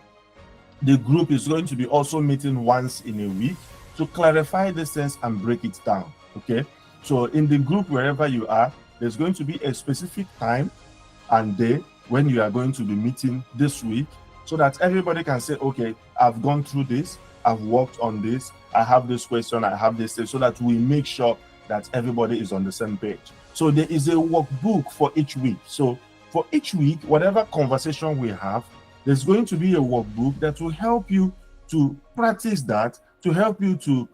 the group is going to be also meeting once in a week to clarify the sense and break it down. Okay, so in the group, wherever you are, there's going to be a specific time and day when you are going to be meeting this week, so that everybody can say, okay, I've gone through this, I've worked on this, I have this question, I have this thing, so that we make sure that everybody is on the same page. So there is a workbook for each week. So for each week, whatever conversation we have, there's going to be a workbook that will help you to practice that, to help you to,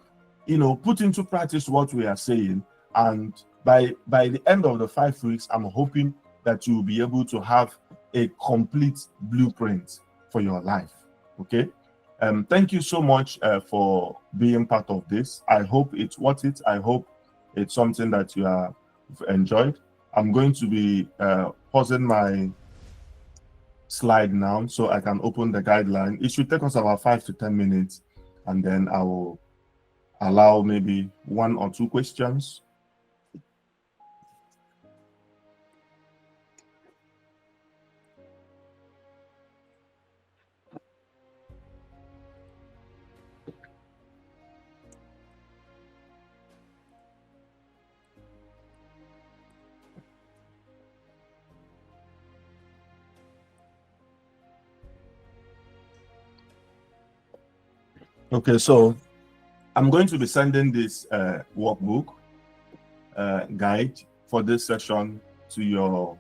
put into practice what we are saying. And by the end of the 5 weeks, I'm hoping that you will be able to have a complete blueprint for your life. Okay. Thank you so much for being part of this. I hope it's worth it. I hope it's something that you have enjoyed. I'm going to be pausing my slide now so I can open the guideline. It should take us about 5 to 10 minutes, and then I will allow maybe 1 or 2 questions. Okay, so I'm going to be sending this workbook guide for this session to your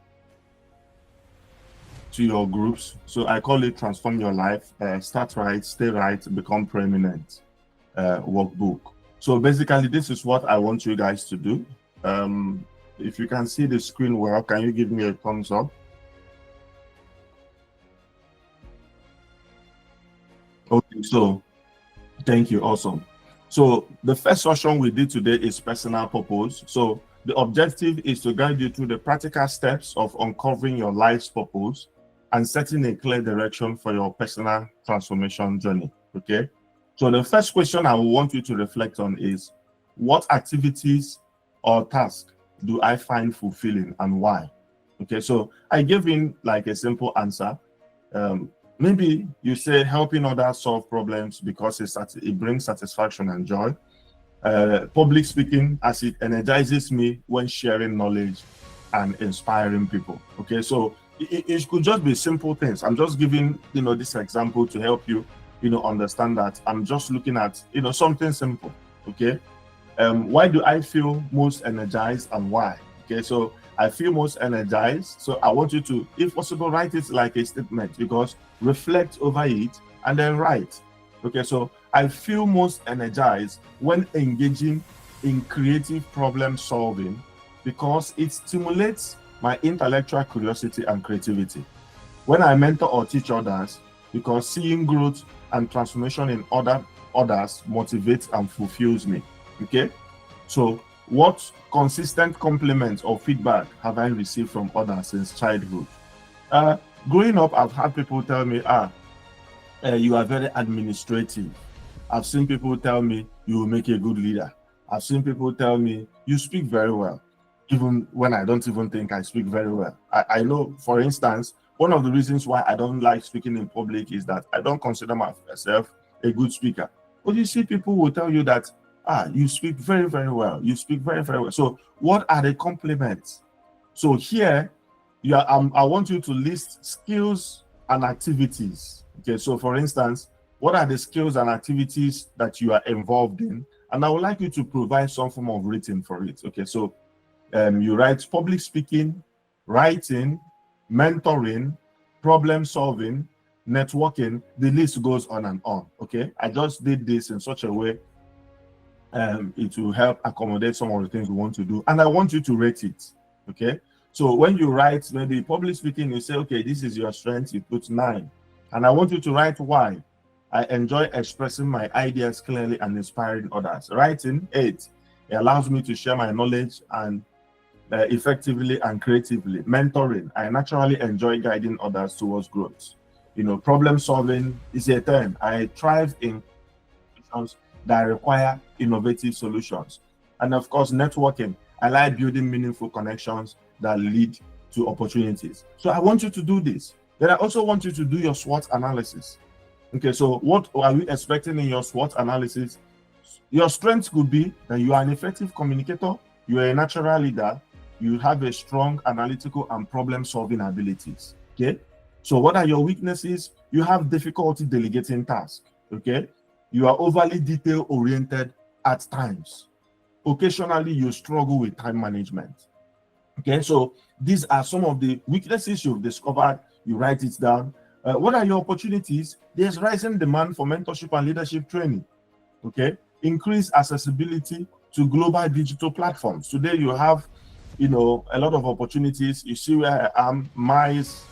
groups. So I call it Transform Your Life, Start Right, Stay Right, Become Preeminent workbook. So basically, this is what I want you guys to do. If you can see the screen well, can you give me a thumbs up? Okay, so thank you. Awesome. So the first session we did today is personal purpose. So the objective is to guide you through the practical steps of uncovering your life's purpose and setting a clear direction for your personal transformation journey. Okay. So the first question I want you to reflect on is, what activities or tasks do I find fulfilling and why? Okay. So I gave in like a simple answer. Maybe you say helping others solve problems because it brings satisfaction and joy. Public speaking, as it energizes me when sharing knowledge and inspiring people. Okay, so it could just be simple things. I'm just giving this example to help you understand that I'm just looking at something simple. Okay, why do I feel most energized and why? Okay, so I feel most energized. So I want you to, if possible, write it like a statement, because reflect over it and then write. Okay, so I feel most energized when engaging in creative problem solving because it stimulates my intellectual curiosity and creativity. When I mentor or teach others, because seeing growth and transformation in others motivates and fulfills me. Okay, so what consistent compliments or feedback have I received from others since childhood? Growing up, I've had people tell me, you are very administrative. I've seen people tell me you will make a good leader. I've seen people tell me you speak very well, even when I don't even think I speak very well. I know, for instance, one of the reasons why I don't like speaking in public is that I don't consider myself a good speaker. But you see, people will tell you that, you speak very, very well. You speak very, very well. So what are the compliments? So here, I want you to list skills and activities. Okay, so for instance, what are the skills and activities that you are involved in? And I would like you to provide some form of written for it. Okay, so you write public speaking, writing, mentoring, problem solving, networking. The list goes on and on. Okay, I just did this in such a way it will help accommodate some of the things we want to do, and I want you to rate it. Okay, so when you write maybe public speaking, you say, okay, this is your strength, you put 9, and I want you to write why. I enjoy expressing my ideas clearly and inspiring others. Writing 8, it allows me to share my knowledge and effectively and creatively. Mentoring, I naturally enjoy guiding others towards growth. Problem solving is a term. I thrive in situations that require innovative solutions. And of course, networking. I like building meaningful connections that lead to opportunities. So I want you to do this. Then I also want you to do your SWOT analysis. Okay, so what are we expecting in your SWOT analysis? Your strength could be that you are an effective communicator, you are a natural leader, you have a strong analytical and problem-solving abilities. Okay, so what are your weaknesses? You have difficulty delegating tasks. Okay, you are overly detail-oriented at times. Occasionally, you struggle with time management. Okay, so these are some of the weaknesses you've discovered. You write it down. What are your opportunities? There's rising demand for mentorship and leadership training. Okay, increase accessibility to global digital platforms. Today, you have, a lot of opportunities. You see where I am, miles,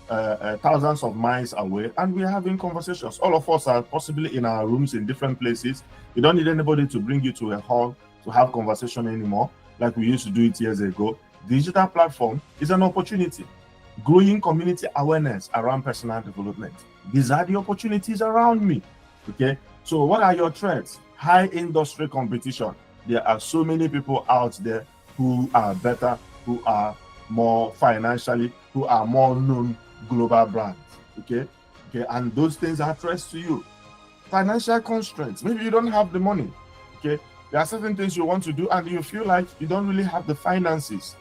thousands of miles away, and we're having conversations. All of us are possibly in our rooms in different places. You don't need anybody to bring you to a hall to have conversation anymore, like we used to do it years ago. Digital platform is an opportunity. Growing community awareness around personal development. These are the opportunities around me. Okay, so what are your threats? High industry competition. There are so many people out there who are better, who are more financially, who are more known global brands. Okay, and those things are threats to you. Financial constraints. Maybe you don't have the money. Okay, there are certain things you want to do and you feel like you don't really have the finances,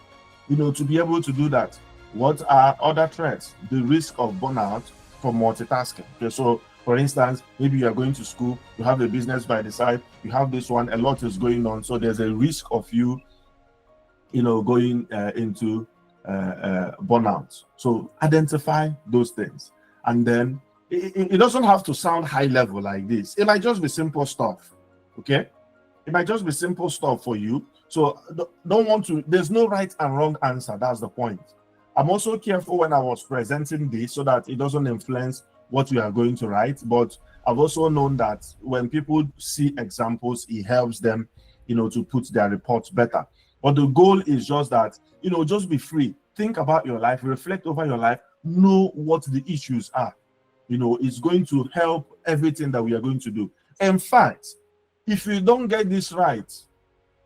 to be able to do that. What are other threats? The risk of burnout from multitasking. Okay, so for instance, maybe you are going to school, you have a business by the side, you have this one, a lot is going on. So there's a risk of you, going into burnout. So identify those things. And then it doesn't have to sound high level like this. It might just be simple stuff. Okay? It might just be simple stuff for you. So there's no right and wrong answer. That's the point. I'm also careful when I was presenting this so that it doesn't influence what you are going to write. But I've also known that when people see examples, it helps them, to put their reports better. But the goal is just that, just be free. Think about your life, reflect over your life, know what the issues are. It's going to help everything that we are going to do. In fact, if you don't get this right,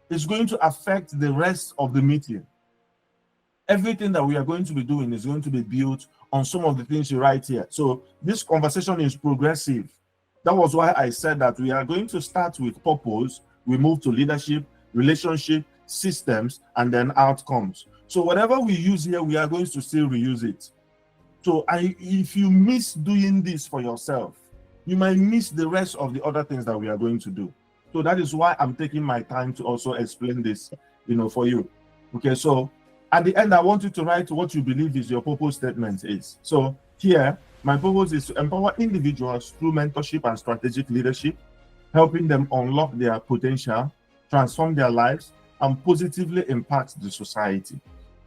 it's going to affect the rest of the meeting. Everything that we are going to be doing is going to be built on some of the things you write here. So this conversation is progressive. That was why I said that we are going to start with purpose. We move to leadership, relationship, systems, and then outcomes. So whatever we use here, we are going to still reuse it. So if you miss doing this for yourself, you might miss the rest of the other things that we are going to do. So that is why I'm taking my time to also explain this, for you. Okay, so at the end, I want you to write what you believe is your purpose statement is. So here, my purpose is to empower individuals through mentorship and strategic leadership, helping them unlock their potential, transform their lives, and positively impact the society.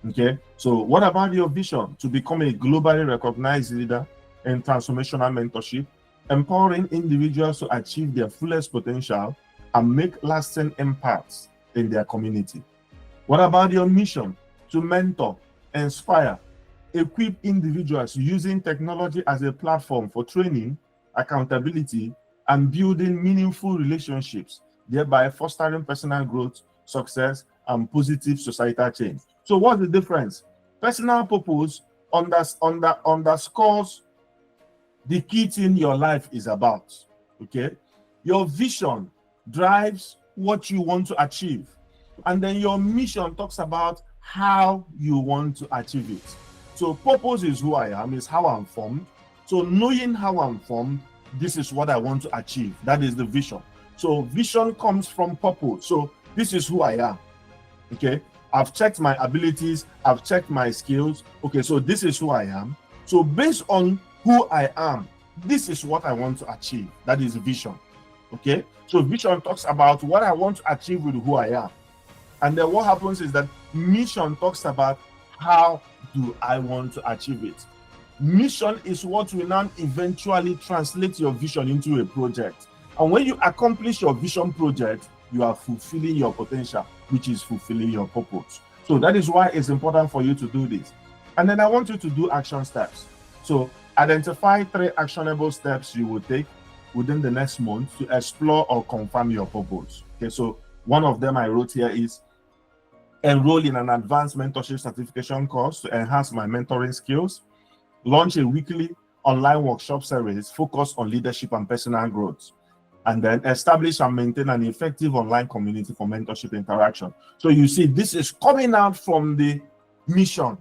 Okay, so what about your vision? To become a globally recognized leader in transformational mentorship, empowering individuals to achieve their fullest potential and make lasting impacts in their community. What about your mission? To mentor, inspire, equip individuals using technology as a platform for training, accountability, and building meaningful relationships, thereby fostering personal growth, success, and positive societal change. So what's the difference? Personal purpose underscores the key thing your life is about. Okay? Your vision drives what you want to achieve. And then your mission talks about how you want to achieve it. So purpose is who I am, is how I'm formed. So knowing how I'm formed, this is what I want to achieve. That is the vision. So vision comes from purpose. So this is who I am. Okay, I've checked my abilities, I've checked my skills. Okay, so this is who I am. So based on who I am, this is what I want to achieve. That is vision. Okay, so vision talks about what I want to achieve with who I am. And then what happens is that mission talks about how do I want to achieve it. Mission is what will now eventually translate your vision into a project. And when you accomplish your vision project, you are fulfilling your potential, which is fulfilling your purpose. So that is why it's important for you to do this. And then I want you to do action steps. So identify 3 actionable steps you will take within the next month to explore or confirm your purpose. Okay, so one of them I wrote here is enroll in an advanced mentorship certification course to enhance my mentoring skills, launch a weekly online workshop series focused on leadership and personal growth, and then establish and maintain an effective online community for mentorship interaction. So you see, this is coming out from the mission.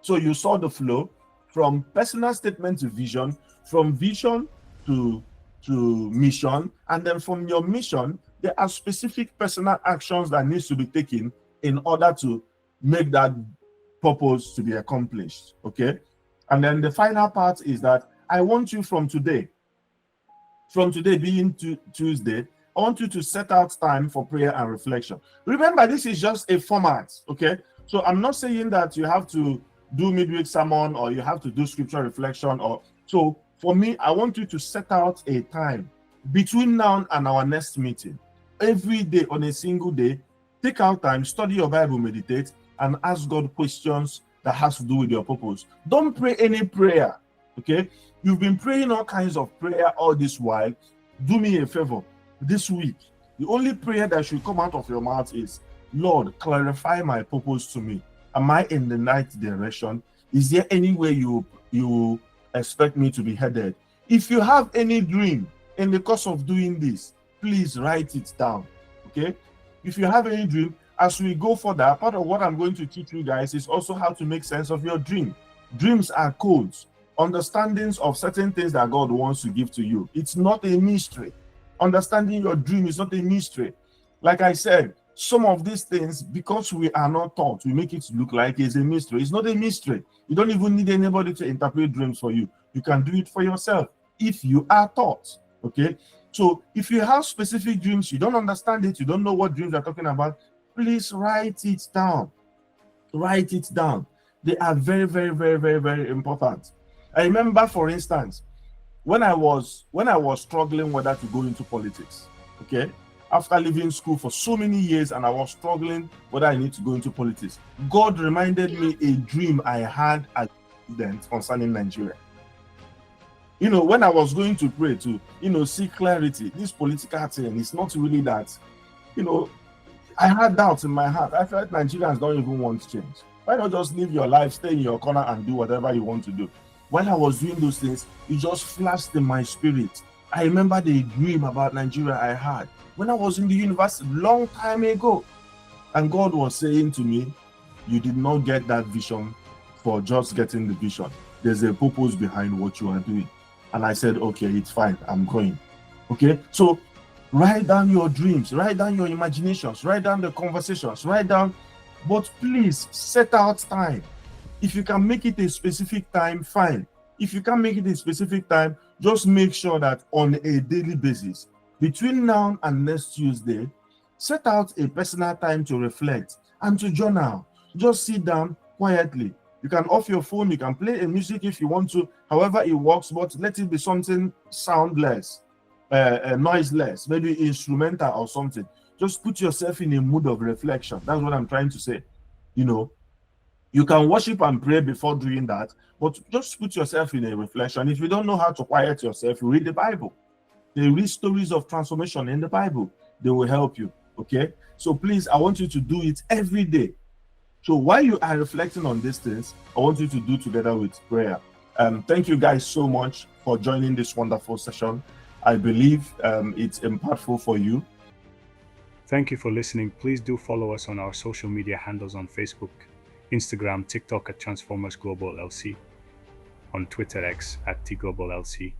So you saw the flow from personal statement to vision, from vision to mission, and then from your mission, there are specific personal actions that needs to be taken in order to make that purpose to be accomplished. Okay. And then the final part is that I want you from today being Tuesday, I want you to set out time for prayer and reflection. Remember, this is just a format. Okay. So I'm not saying that you have to do midweek sermon or you have to do scripture reflection. Or so for me, I want you to set out a time between now and our next meeting. Every day, on a single day, take out time, study your Bible, meditate, and ask God questions that has to do with your purpose. Don't pray any prayer. Okay, you've been praying all kinds of prayer all this while. Do me a favor this week. The only prayer that should come out of your mouth is, Lord, clarify my purpose to me. Am I in the right direction? Is there any way you expect me to be headed? If you have any dream in the course of doing this, please write it down. Okay? If you have any dream, as we go further, part of what I'm going to teach you guys is also how to make sense of your dream. Dreams are codes, understandings of certain things that God wants to give to you. It's not a mystery. Understanding your dream is not a mystery. Like I said, some of these things, because we are not taught, we make it look like it's a mystery. It's not a mystery. You don't even need anybody to interpret dreams for you. You can do it for yourself if you are taught. Okay? So if you have specific dreams, you don't understand it, you don't know what dreams are talking about, please write it down. Write it down. They are very, very, very, very, very important. I remember, for instance, when I was struggling whether to go into politics, okay, after leaving school for so many years, and I was struggling whether I need to go into politics, God reminded me a dream I had as a student concerning Nigeria. You know, when I was going to pray to, seek clarity, this political thing is not really that, I had doubts in my heart. I felt Nigerians don't even want change. Why not just live your life, stay in your corner and do whatever you want to do? When I was doing those things, it just flashed in my spirit. I remember the dream about Nigeria I had when I was in the university long time ago. And God was saying to me, you did not get that vision for just getting the vision. There's a purpose behind what you are doing. And I said, okay, it's fine, I'm going. Okay, so write down your dreams, write down your imaginations, write down the conversations, write down, but please set out time. If you can make it a specific time, fine. If you can't make it a specific time, just make sure that on a daily basis, between now and next Tuesday, set out a personal time to reflect and to journal. Just sit down quietly. You can off your phone, you can play a music if you want to, however it works, but let it be something soundless, noiseless, maybe instrumental or something. Just put yourself in a mood of reflection. That's what I'm trying to say. You can worship and pray before doing that, but just put yourself in a reflection. If you don't know how to quiet yourself, read the Bible. They read stories of transformation in the Bible. They will help you. Okay? So please, I want you to do it every day. So while you are reflecting on these things, I want you to do together with prayer. Thank you guys so much for joining this wonderful session. I believe it's impactful for you. Thank you for listening. Please do follow us on our social media handles on Facebook, Instagram, TikTok at Transformers Global LC, on Twitter X at TGlobalLC,